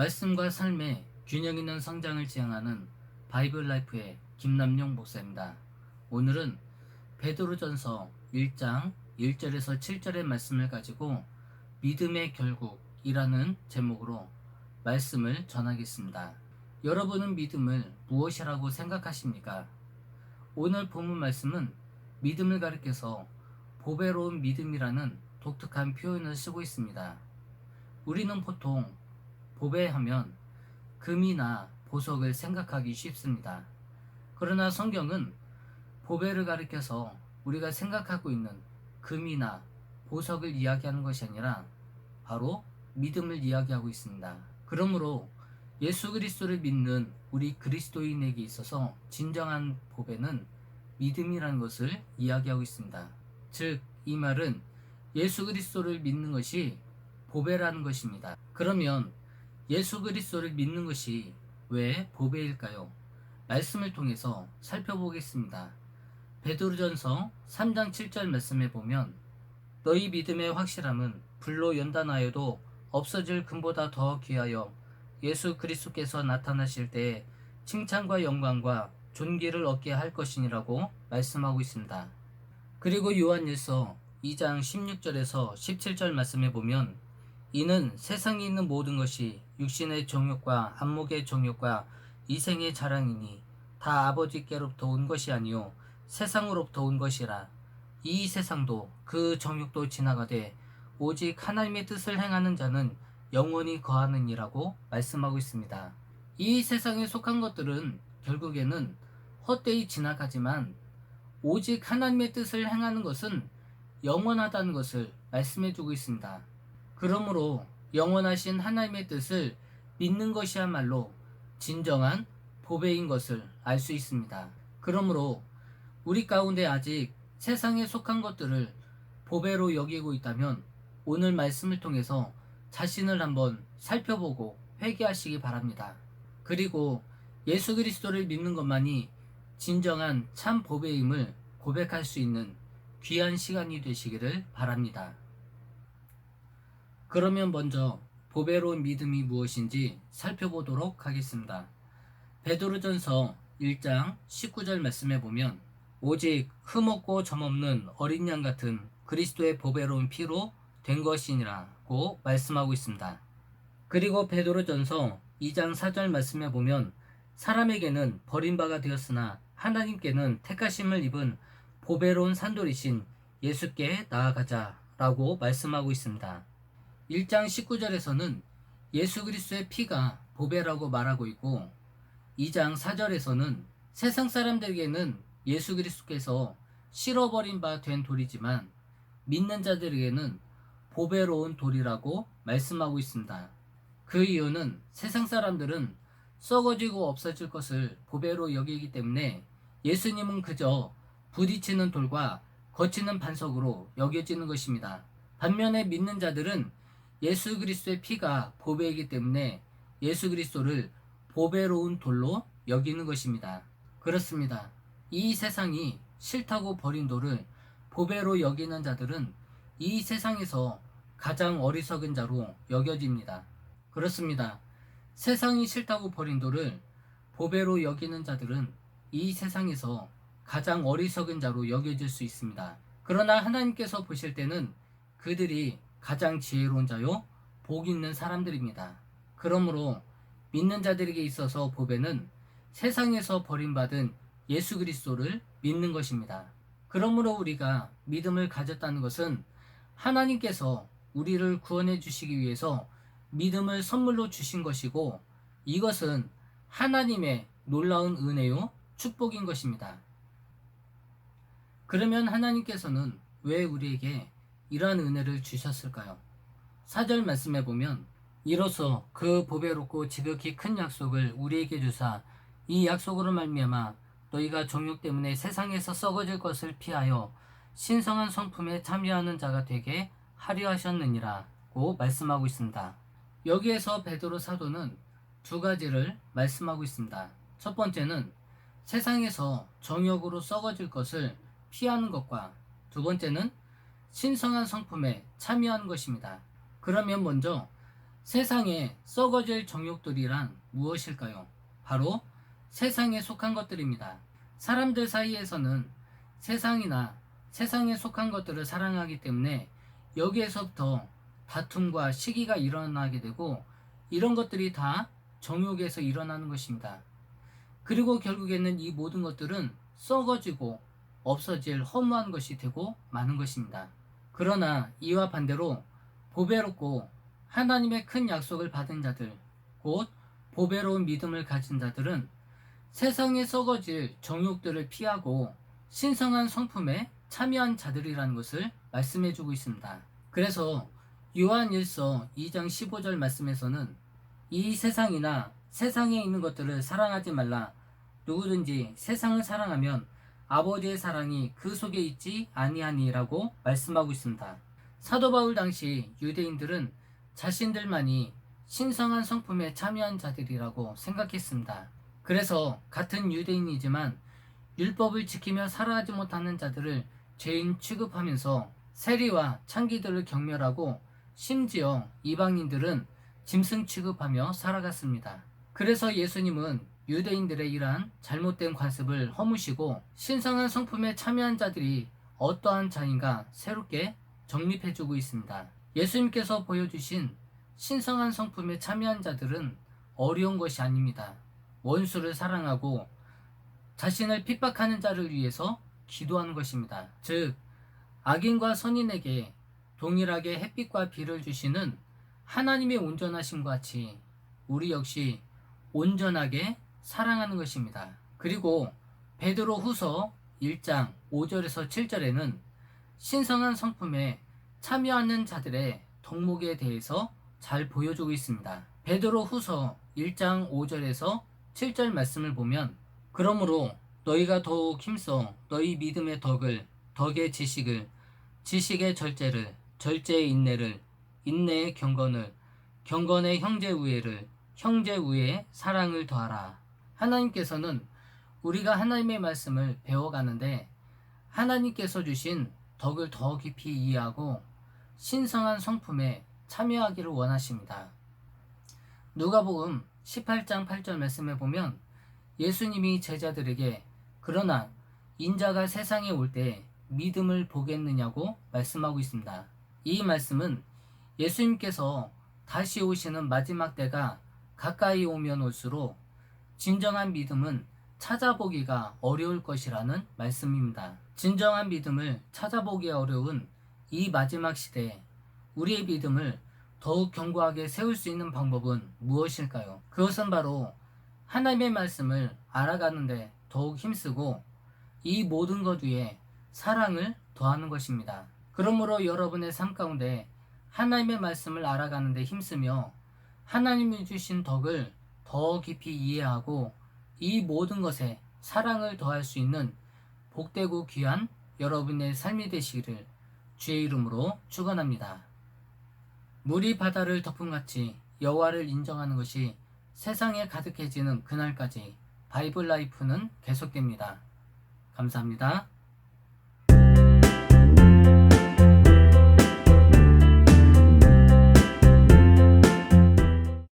말씀과 삶의 균형 있는 성장을 지향하는 바이블 라이프의 김남용 목사입니다. 오늘은 베드로전서 1장 1절에서 7절의 말씀을 가지고 믿음의 결국이라는 제목으로 말씀을 전하겠습니다. 여러분은 믿음을 무엇이라고 생각하십니까? 오늘 본문 말씀은 믿음을 가리켜서 보배로운 믿음이라는 독특한 표현을 쓰고 있습니다. 우리는 보통 보배하면 금이나 보석을 생각하기 쉽습니다. 그러나 성경은 보배를 가리켜서 우리가 생각하고 있는 금이나 보석을 이야기하는 것이 아니라 바로 믿음을 이야기하고 있습니다. 그러므로 예수 그리스도를 믿는 우리 그리스도인에게 있어서 진정한 보배는 믿음이라는 것을 이야기하고 있습니다. 즉, 이 말은 예수 그리스도를 믿는 것이 보배라는 것입니다. 그러면 예수 그리스도를 믿는 것이 왜 보배일까요? 말씀을 통해서 살펴보겠습니다. 베드로전서 3장 7절 말씀에 보면 너희 믿음의 확실함은 불로 연단하여도 없어질 금보다 더 귀하여 예수 그리스도께서 나타나실 때에 칭찬과 영광과 존귀를 얻게 할 것이니라고 말씀하고 있습니다. 그리고 요한일서 2장 16절에서 17절 말씀에 보면 이는 세상에 있는 모든 것이 육신의 정욕과 안목의 정욕과 이생의 자랑이니 다 아버지께로부터 온 것이 아니요 세상으로부터 온 것이라. 이 세상도 그 정욕도 지나가되 오직 하나님의 뜻을 행하는 자는 영원히 거하느니라고 말씀하고 있습니다. 이 세상에 속한 것들은 결국에는 헛되이 지나가지만 오직 하나님의 뜻을 행하는 것은 영원하다는 것을 말씀해 주고 있습니다. 그러므로 영원하신 하나님의 뜻을 믿는 것이야말로 진정한 보배인 것을 알 수 있습니다. 그러므로 우리 가운데 아직 세상에 속한 것들을 보배로 여기고 있다면 오늘 말씀을 통해서 자신을 한번 살펴보고 회개하시기 바랍니다. 그리고 예수 그리스도를 믿는 것만이 진정한 참 보배임을 고백할 수 있는 귀한 시간이 되시기를 바랍니다. 그러면 먼저 보배로운 믿음이 무엇인지 살펴보도록 하겠습니다. 베드로전서 1장 19절 말씀에 보면 오직 흠없고 점없는 어린 양 같은 그리스도의 보배로운 피로 된 것이니라고 말씀하고 있습니다. 그리고 베드로전서 2장 4절 말씀에 보면 사람에게는 버림바가 되었으나 하나님께는 택하심을 입은 보배로운 산돌이신 예수께 나아가자 라고 말씀하고 있습니다. 1장 19절에서는 예수 그리스도의 피가 보배라고 말하고 있고 2장 4절에서는 세상 사람들에게는 예수 그리스도께서 실어버린 바 된 돌이지만 믿는 자들에게는 보배로운 돌이라고 말씀하고 있습니다. 그 이유는 세상 사람들은 썩어지고 없어질 것을 보배로 여기기 때문에 예수님은 그저 부딪히는 돌과 거치는 반석으로 여겨지는 것입니다. 반면에 믿는 자들은 예수 그리스도의 피가 보배이기 때문에 예수 그리스도를 보배로운 돌로 여기는 것입니다. 그렇습니다. 이 세상이 싫다고 버린 돌을 보배로 여기는 자들은 이 세상에서 가장 어리석은 자로 여겨집니다. 그렇습니다. 세상이 싫다고 버린 돌을 보배로 여기는 자들은 이 세상에서 가장 어리석은 자로 여겨질 수 있습니다. 그러나 하나님께서 보실 때는 그들이 가장 지혜로운 자요 복 있는 사람들입니다. 그러므로 믿는 자들에게 있어서 보배는 세상에서 버림받은 예수 그리스도를 믿는 것입니다. 그러므로 우리가 믿음을 가졌다는 것은 하나님께서 우리를 구원해 주시기 위해서 믿음을 선물로 주신 것이고 이것은 하나님의 놀라운 은혜요 축복인 것입니다. 그러면 하나님께서는 왜 우리에게 이러한 은혜를 주셨을까요? 4절 말씀에 보면 이로써 그 보배롭고 지극히 큰 약속을 우리에게 주사 이 약속으로 말미암아 너희가 정욕 때문에 세상에서 썩어질 것을 피하여 신성한 성품에 참여하는 자가 되게 하려 하셨느니라고 말씀하고 있습니다. 여기에서 베드로 사도는 두 가지를 말씀하고 있습니다. 첫 번째는 세상에서 정욕으로 썩어질 것을 피하는 것과 두 번째는 신성한 성품에 참여하는 것입니다. 그러면 먼저 세상에 썩어질 정욕들이란 무엇일까요? 바로 세상에 속한 것들입니다. 사람들 사이에서는 세상이나 세상에 속한 것들을 사랑하기 때문에 여기에서부터 다툼과 시기가 일어나게 되고, 이런 것들이 다 정욕에서 일어나는 것입니다. 그리고 결국에는 이 모든 것들은 썩어지고 없어질 허무한 것이 되고 마는 것입니다. 그러나 이와 반대로 보배롭고 하나님의 큰 약속을 받은 자들, 곧 보배로운 믿음을 가진 자들은 세상에 썩어질 정욕들을 피하고 신성한 성품에 참여한 자들이라는 것을 말씀해 주고 있습니다. 그래서 요한일서 2장 15절 말씀에서는 이 세상이나 세상에 있는 것들을 사랑하지 말라. 누구든지 세상을 사랑하면 아버지의 사랑이 그 속에 있지 아니하니라고 말씀하고 있습니다. 사도 바울 당시 유대인들은 자신들만이 신성한 성품에 참여한 자들이라고 생각했습니다. 그래서 같은 유대인이지만 율법을 지키며 살아가지 못하는 자들을 죄인 취급하면서 세리와 창기들을 경멸하고 심지어 이방인들은 짐승 취급하며 살아갔습니다. 그래서 예수님은 유대인들의 이러한 잘못된 관습을 허무시고 신성한 성품에 참여한 자들이 어떠한 자인가 새롭게 정립해주고 있습니다. 예수님께서 보여주신 신성한 성품에 참여한 자들은 어려운 것이 아닙니다. 원수를 사랑하고 자신을 핍박하는 자를 위해서 기도하는 것입니다. 즉, 악인과 선인에게 동일하게 햇빛과 비를 주시는 하나님의 온전하심과 같이 우리 역시 온전하게 사랑하는 것입니다. 그리고 베드로 후서 1장 5절에서 7절에는 신성한 성품에 참여하는 자들의 덕목에 대해서 잘 보여주고 있습니다. 베드로 후서 1장 5절에서 7절 말씀을 보면, 그러므로 너희가 더욱 힘써 너희 믿음의 덕을, 덕의 지식을, 지식의 절제를, 절제의 인내를, 인내의 경건을, 경건의 형제 우애를, 형제 우애에 사랑을 더하라. 하나님께서는 우리가 하나님의 말씀을 배워가는데 하나님께서 주신 덕을 더 깊이 이해하고 신성한 성품에 참여하기를 원하십니다. 누가복음 18장 8절 말씀에 보면 예수님이 제자들에게 그러나 인자가 세상에 올 때 믿음을 보겠느냐고 말씀하고 있습니다. 이 말씀은 예수님께서 다시 오시는 마지막 때가 가까이 오면 올수록 진정한 믿음은 찾아보기가 어려울 것이라는 말씀입니다. 진정한 믿음을 찾아보기 어려운 이 마지막 시대에 우리의 믿음을 더욱 견고하게 세울 수 있는 방법은 무엇일까요? 그것은 바로 하나님의 말씀을 알아가는데 더욱 힘쓰고 이 모든 것 위에 사랑을 더하는 것입니다. 그러므로 여러분의 삶 가운데 하나님의 말씀을 알아가는데 힘쓰며 하나님이 주신 덕을 더 깊이 이해하고 이 모든 것에 사랑을 더할 수 있는 복되고 귀한 여러분의 삶이 되시기를 주의 이름으로 축원합니다. 물이 바다를 덮음같이 여호와를 인정하는 것이 세상에 가득해지는 그날까지 바이블 라이프는 계속됩니다. 감사합니다.